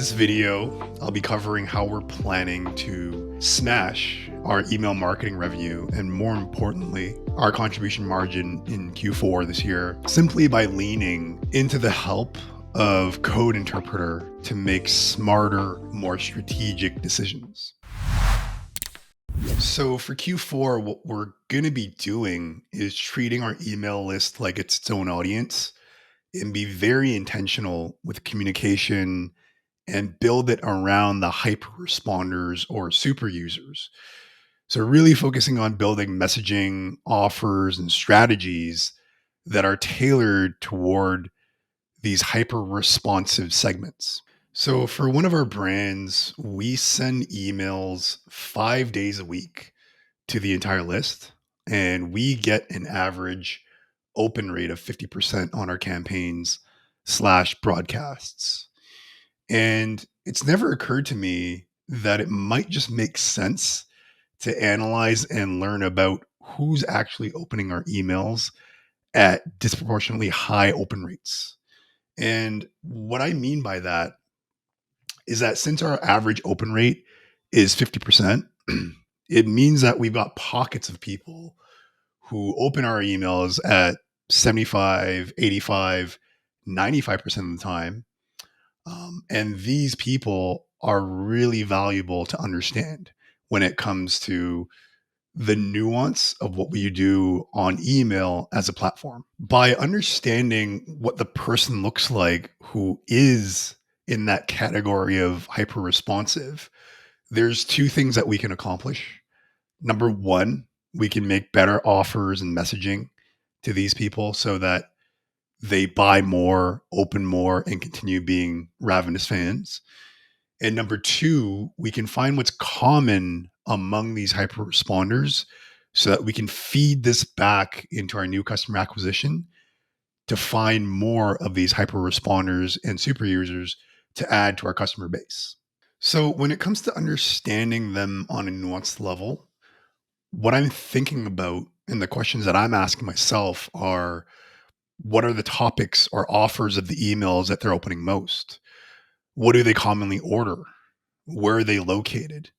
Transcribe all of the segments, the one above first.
This video, I'll be covering how we're planning to smash our email marketing revenue and, more importantly, our contribution margin in Q4 this year simply by leaning into the help of Code Interpreter to make smarter, more strategic decisions. So for Q4, what we're going to be doing is treating our email list like it's its own audience and be very intentional with communication and build it around the hyper responders or super users. So, really focusing on building messaging, offers, and strategies that are tailored toward these hyper responsive segments. So, for one of our brands, we send emails 5 days a week to the entire list, and we get an average open rate of 50% on our campaigns slash broadcasts. And it's never occurred to me that it might just make sense to analyze and learn about who's actually opening our emails at disproportionately high open rates. And what I mean by that is that since our average open rate is 50%, it means that we've got pockets of people who open our emails at 75, 85, 95% of the time. And these people are really valuable to understand when it comes to the nuance of what we do on email as a platform. By understanding what the person looks like who is in that category of hyper responsive, there's two things that we can accomplish. Number one, we can make better offers and messaging to these people so that they buy more, open more, and continue being ravenous fans. And number two, we can find what's common among these hyper responders so that we can feed this back into our new customer acquisition to find more of these hyper responders and super users to add to our customer base. So when it comes to understanding them on a nuanced level, what I'm thinking about and the questions that I'm asking myself are, what are the topics or offers of the emails that they're opening most? What do they commonly order? Where are they located?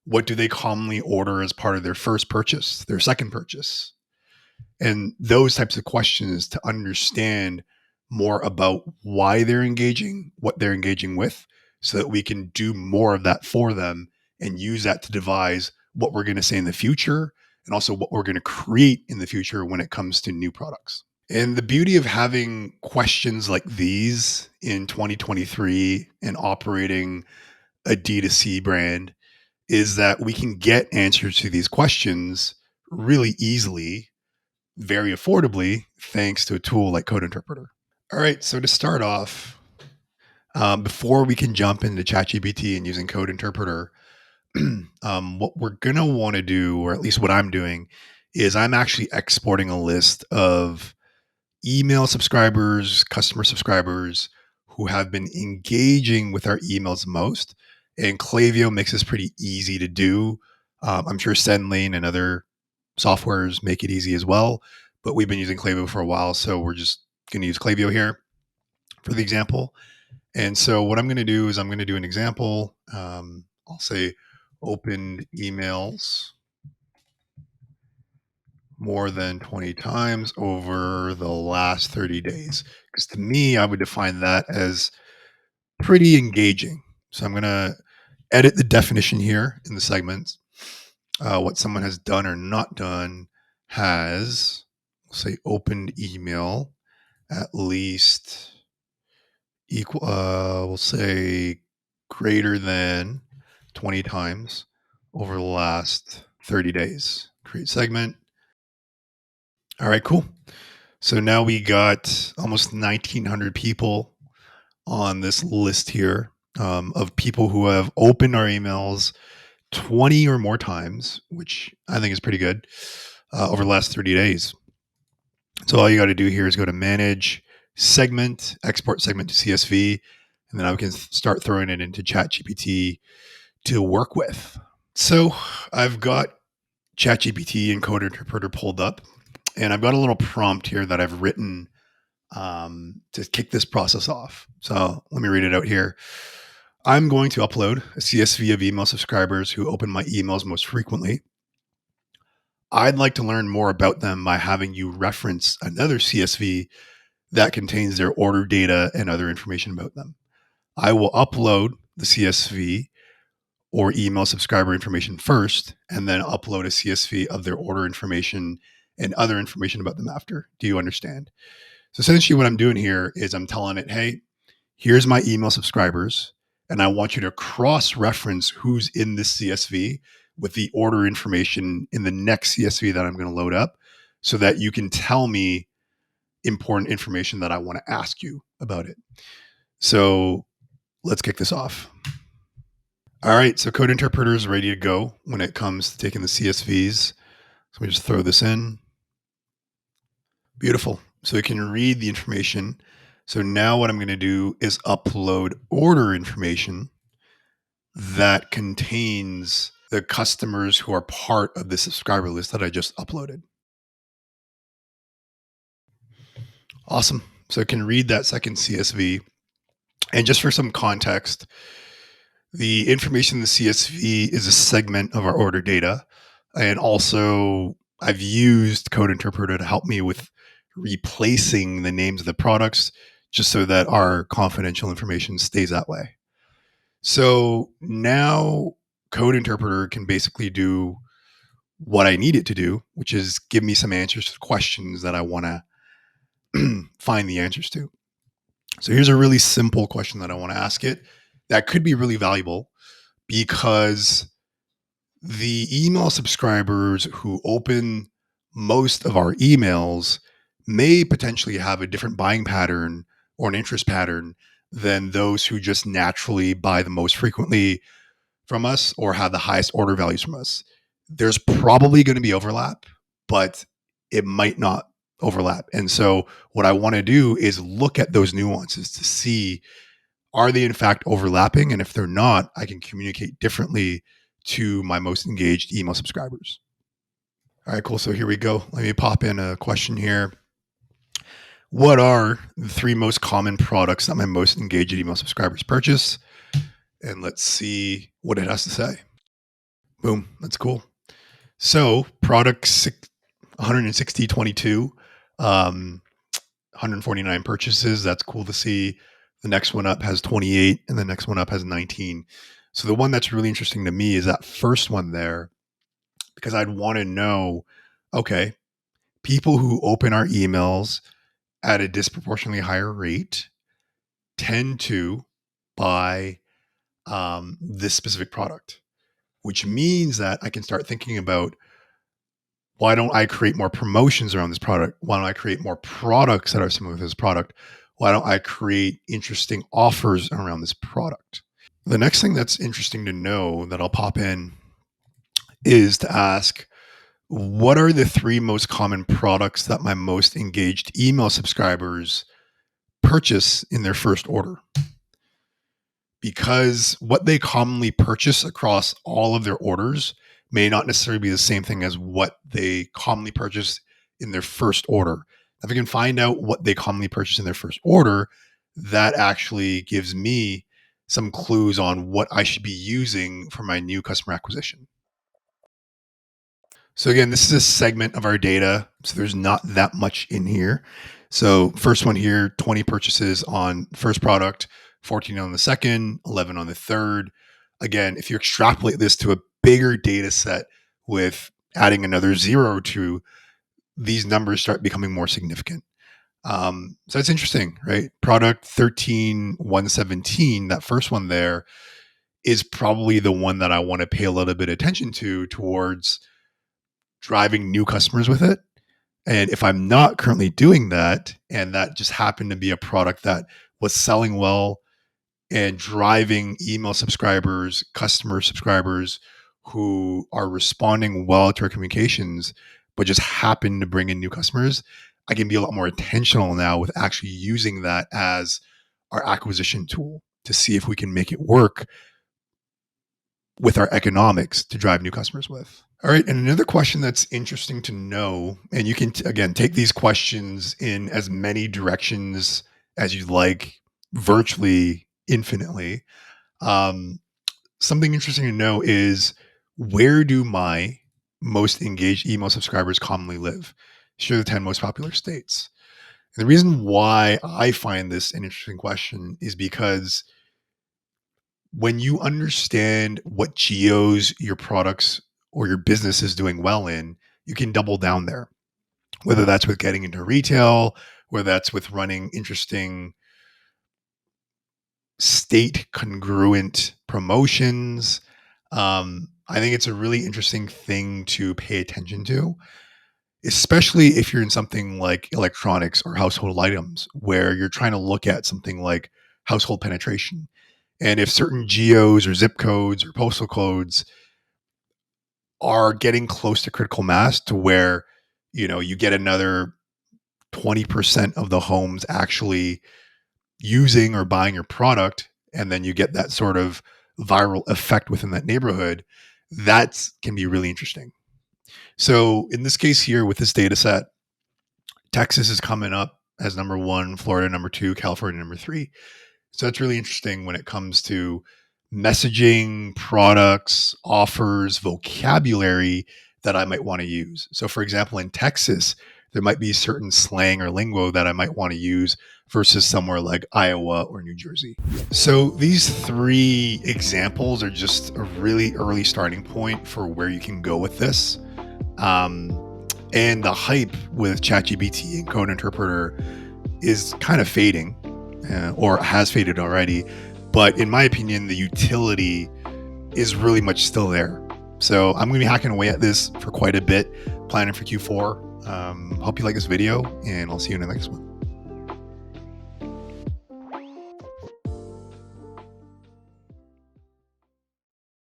What do they commonly order as part of their first purchase, their second purchase? And those types of questions to understand more about why they're engaging, what they're engaging with, so that we can do more of that for them and use that to devise what we're going to say in the future and also what we're going to create in the future when it comes to new products. And the beauty of having questions like these in 2023 and operating a D2C brand is that we can get answers to these questions really easily, very affordably, thanks to a tool like Code Interpreter. All right, so to start off, before we can jump into ChatGPT and using Code Interpreter, what we're going to want to do, or at least what I'm doing, is I'm actually exporting a list of email subscribers, customer subscribers who have been engaging with our emails most. And Klaviyo makes this pretty easy to do. I'm sure SendLane and other softwares make it easy as well, but we've been using Klaviyo for a while, so we're just going to use Klaviyo here for the example. And so what I'm going to do is I'm going to do an example. I'll say opened emails more than 20 times over the last 30 days. Because to me, I would define that as pretty engaging. So I'm going to edit the definition here in the segments. What someone has done or not done has, say, opened email at least equal, we'll say greater than 20 times over the last 30 days. Create segment. All right, cool. So now we got almost 1,900 people on this list here of people who have opened our emails 20 or more times, which I think is pretty good over the last 30 days. So all you got to do here is go to manage segment, export segment to CSV, and then I can start throwing it into ChatGPT to work with. So I've got ChatGPT and Code Interpreter pulled up, and I've got a little prompt here that I've written to kick this process off. So let me read it out here. I'm going to upload a CSV of email subscribers who open my emails most frequently. I'd like to learn more about them by having you reference another CSV that contains their order data and other information about them. I will upload the CSV or email subscriber information first, and then upload a CSV of their order information and other information about them after. Do you understand? So essentially what I'm doing here is I'm telling it, hey, here's my email subscribers, and I want you to cross-reference who's in this CSV with the order information in the next CSV that I'm going to load up so that you can tell me important information that I want to ask you about it. So let's kick this off. All right, so Code Interpreter is ready to go when it comes to taking the CSVs. So let me just throw this in. Beautiful. So it can read the information. So now what I'm going to do is upload order information that contains the customers who are part of the subscriber list that I just uploaded. Awesome. So it can read that second CSV. And just for some context, the information in the CSV is a segment of our order data. And also, I've used Code Interpreter to help me with replacing the names of the products just so that our confidential information stays that way. So now Code Interpreter can basically do what I need it to do, which is give me some answers to questions that I want to find the answers to. So here's a really simple question that I want to ask it that could be really valuable because the email subscribers who open most of our emails may potentially have a different buying pattern or an interest pattern than those who just naturally buy the most frequently from us or have the highest order values from us. There's probably going to be overlap, but it might not overlap. And so what I want to do is look at those nuances to see, are they in fact overlapping? And if they're not, I can communicate differently to my most engaged email subscribers. All right, cool. So here we go. Let me pop in a question here. What are the three most common products that my most engaged email subscribers purchase? And let's see what it has to say. Boom. That's cool. So product 160.22, 149 purchases. That's cool to see. The next one up has 28 and the next one up has 19. So the one that's really interesting to me is that first one there, because I'd want to know, okay, people who open our emails at a disproportionately higher rate tend to buy this specific product, which means that I can start thinking about, why don't I create more promotions around this product? Why don't I create more products that are similar to this product? Why don't I create interesting offers around this product? The next thing that's interesting to know that I'll pop in is to ask, what are the three most common products that my most engaged email subscribers purchase in their first order? Because what they commonly purchase across all of their orders may not necessarily be the same thing as what they commonly purchase in their first order. If I can find out what they commonly purchase in their first order, that actually gives me some clues on what I should be using for my new customer acquisition. So again, this is a segment of our data, so there's not that much in here. So first one here, 20 purchases on first product, 14 on the second, 11 on the third. Again, if you extrapolate this to a bigger data set with adding another zero to, these numbers start becoming more significant. So that's interesting, right? Product 13,117, that first one there, is probably the one that I want to pay a little bit of attention to towards driving new customers with it. And if I'm not currently doing that, and that just happened to be a product that was selling well and driving email subscribers, customer subscribers who are responding well to our communications, but just happen to bring in new customers, I can be a lot more intentional now with actually using that as our acquisition tool to see if we can make it work with our economics to drive new customers with. All right. And another question that's interesting to know, and you can, again, take these questions in as many directions as you like, virtually infinitely. Um, Something interesting to know is, where do my most engaged email subscribers commonly live? Here are the 10 most popular states. And the reason why I find this an interesting question is because when you understand what geos your products or your business is doing well in, you can double down there, whether that's with getting into retail, whether that's with running interesting state congruent promotions. I think it's a really interesting thing to pay attention to, especially if you're in something like electronics or household items, where you're trying to look at something like household penetration. And if certain geos or zip codes or postal codes are getting close to critical mass to where, you get another 20% of the homes actually using or buying your product, and then you get that sort of viral effect within that neighborhood, that can be really interesting. So in this case here with this data set, Texas is coming up as number one, Florida number two, California number three. So that's really interesting when it comes to messaging, products, offers, vocabulary that I might want to use. So, for example, in Texas, there might be certain slang or lingo that I might want to use versus somewhere like Iowa or New Jersey. So, these three examples are just a really early starting point for where you can go with this. Um, and the hype with ChatGPT and Code Interpreter is kind of fading, or has faded already. But in my opinion, the utility is really much still there. So I'm going to be hacking away at this for quite a bit, planning for Q4. Hope you like this video, and I'll see you in the next one.